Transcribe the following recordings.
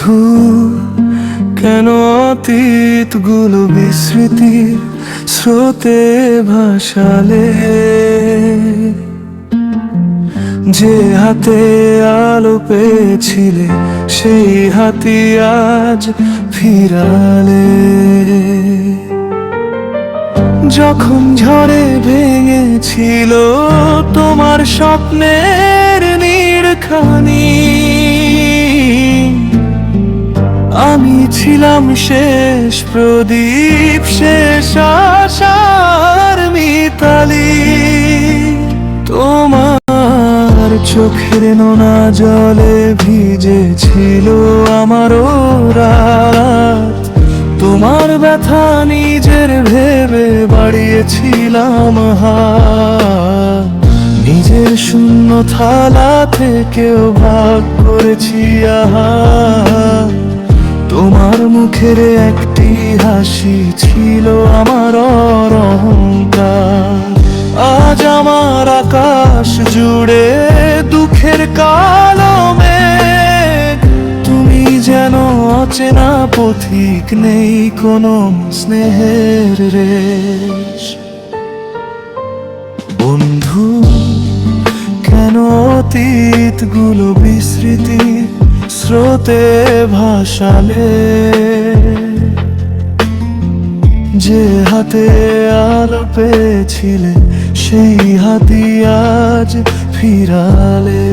বন্ধু, কেন অতীতগুলো বিস্মৃতির স্রোতে ভাসালে? যে হাতে আলো পেয়েছিলে সেই হাতি আজ ফিরালে। যখন ঝড়ে ভেঙেছিল তোমার স্বপ্নের নিড়খানি, আমি ছিলাম শেষ প্রদীপ, শেষ আশার মিতালি। তোমার চোখের নোনা জলে ভিজেছিল আমারও রাত। তোমার ব্যথা নিজের ভেবে বাড়িয়েছিলাম হাত। নিজের শূন্য থালা থেকেও ভাগ করেছি আহার। তোমার মুখের একটি হাসি ছিল আমার অহংকার। আজ আমার আকাশ জুড়ে দুঃখের কালো মেঘ। তুমি যেন অচেনা পথিক, নেই কোনো স্নেহের রেশ। বন্ধু, কেন অতীতগুলো বিস্মৃতি স্রোতে ভাসালে? যে হাতে আলো পেয়েছিলে সেই হাতি আজ ফিরালে।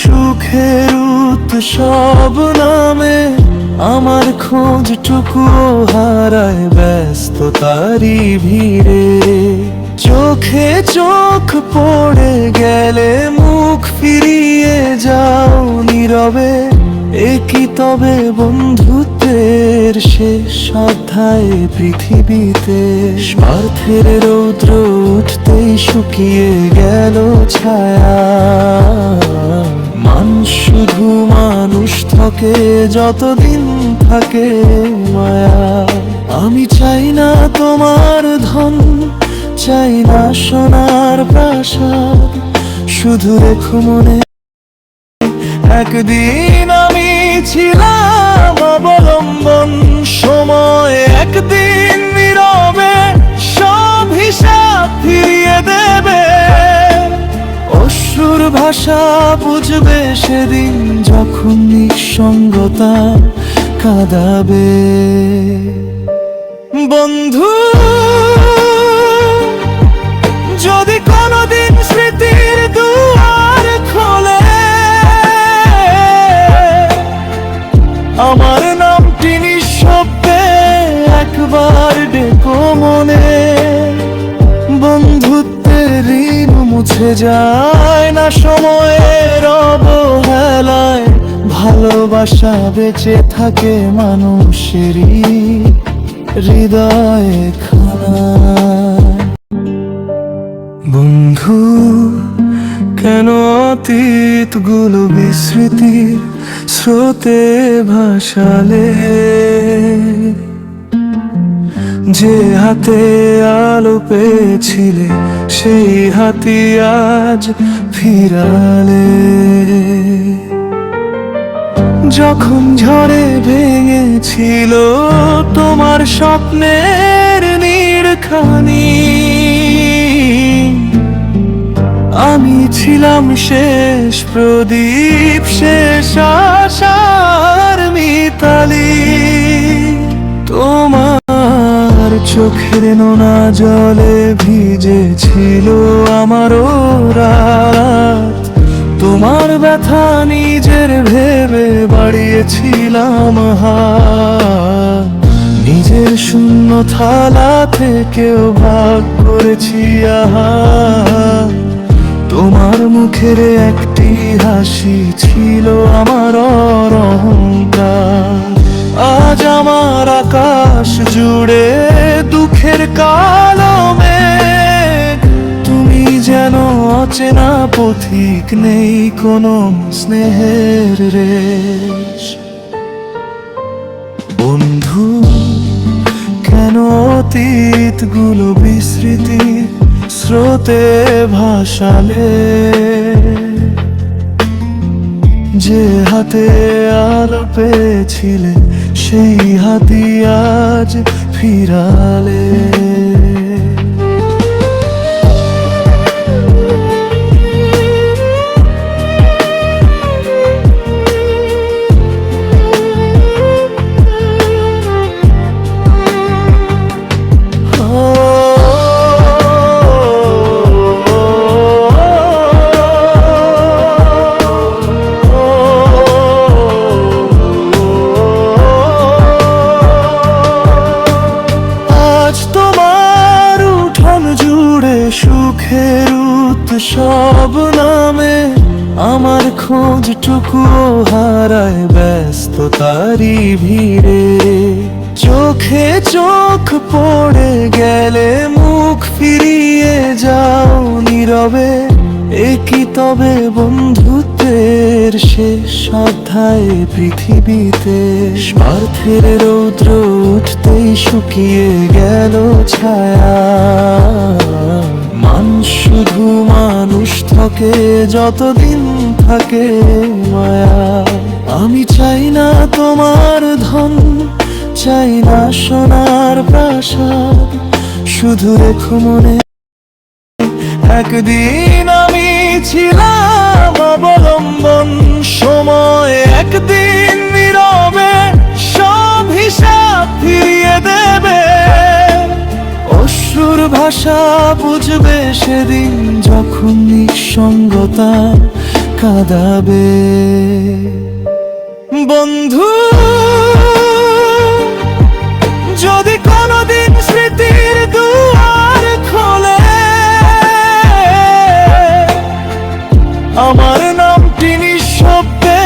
সুখের উৎসব নামে আমার খোঁজটুকু হারায় ব্যস্ততারই ভিড়ে। চোখে চোখ পড়ে গেলে মুখ ফিরিয়ে যাও নীরবে। একই তবে বন্ধুত্বের শেষ অধ্যায় পৃথিবীতে। স্বার্থের রৌদ্র উঠতেই শুকিয়ে গেল ছায়া। মানুষ শুধু মানুষ থাকে যতদিন থাকে মায়া। আমি চাই না তোমার ধন, চাই না সোনার প্রাসাদ। শুধু রেখো মনে একদিন আমি ছিলাম অবলম্বন। সময় একদিন নীরবে সব হিসাব ফিরিয়ে দেবে। অশ্রুর ভাষা বুঝবে সেদিন যখন নিঃসঙ্গতা কাঁদাবে। বন্ধু, যদি কোনোদিন স্মৃতির দুয়ার খোলে, আমার নামটি নিঃশব্দে একবার ডেকো মনে। বন্ধুত্বের ঋণ মুছে যায় না সময়ের অবহেলায়। ভালোবাসা বেঁচে থাকে মানুষেরই হৃদয়ে খানায়। বন্ধু, কেন অতীতগুলো বিস্মৃতির স্রোতে ভাসালে? যে হাতে আলো পেয়েছিলে সেই হাতি আজ ফিরালে। যখন ঝড়ে ভেঙেছিল তোমার স্বপ্নের নিড়খানি, আমি ছিলাম শেষ প্রদীপ, শেষ আশার মিতালি। তোমার চোখের নোনা জলে ভিজেছিল আমারও রাত। তোমার ব্যথা নিজের ভেবে বাড়িয়েছিলাম হাত। নিজের শূন্য থালা থেকেও ভাগ করেছি আহার। তোমার মুখের একটি হাসি ছিল আমার অহংকার। আজ আমার আকাশ জুড়ে দুঃখের কালো মেঘ। তুমি যেন অচেনা পথিক, নেই কোনো স্নেহের রেশ। বন্ধু, কেন অতীতগুলো বিস্মৃতি স্রোতে ভাসালে? যে হাতে আলো পেয়েছিলে সেই হাতি আজ ফিরালে। সুখের উৎসব নামে আমার খোঁজটুকু হারায় ব্যস্ততারই ভিড়ে। চোখে চোখ পড়ে গেলে মুখ ফিরিয়ে যাও নীরবে। একই তবে বন্ধুত্বের শেষ অধ্যায় পৃথিবীতে। স্বার্থের রৌদ্র উঠতেই শুকিয়ে গেল ছায়া। মানুষ শুধু মানুষ থাকে যতদিন থাকে মায়া। আমি চাই না তোমার ধন, চাই না সোনার প্রাসাদ, শুধু রেখো মনে একদিন আমি ছিলাম অবলম্বন। সময় একদিন নীরবে সব হিসাব ফিরিয়ে দেবে। অশ্রুর ভাষা বুঝবে সেদিন যখন নিঃসঙ্গতা কাঁদাবে। বন্ধু, যদি কোনোদিন স্মৃতির দুয়ার খোলে, আমার নামটি নিঃশব্দে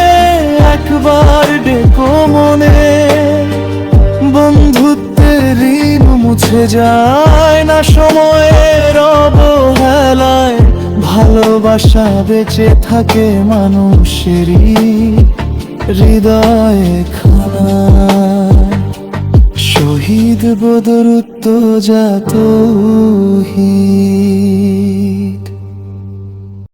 একবার ডেকো মনে। বন্ধুত্বের ঋণ মুছে যায় না সময়ের অবহেলায়। ভালোবাসা বেঁচে থাকে মানুষেরই হৃদয়ে খানায়। শহীদ বদরুত্তজাতহীন।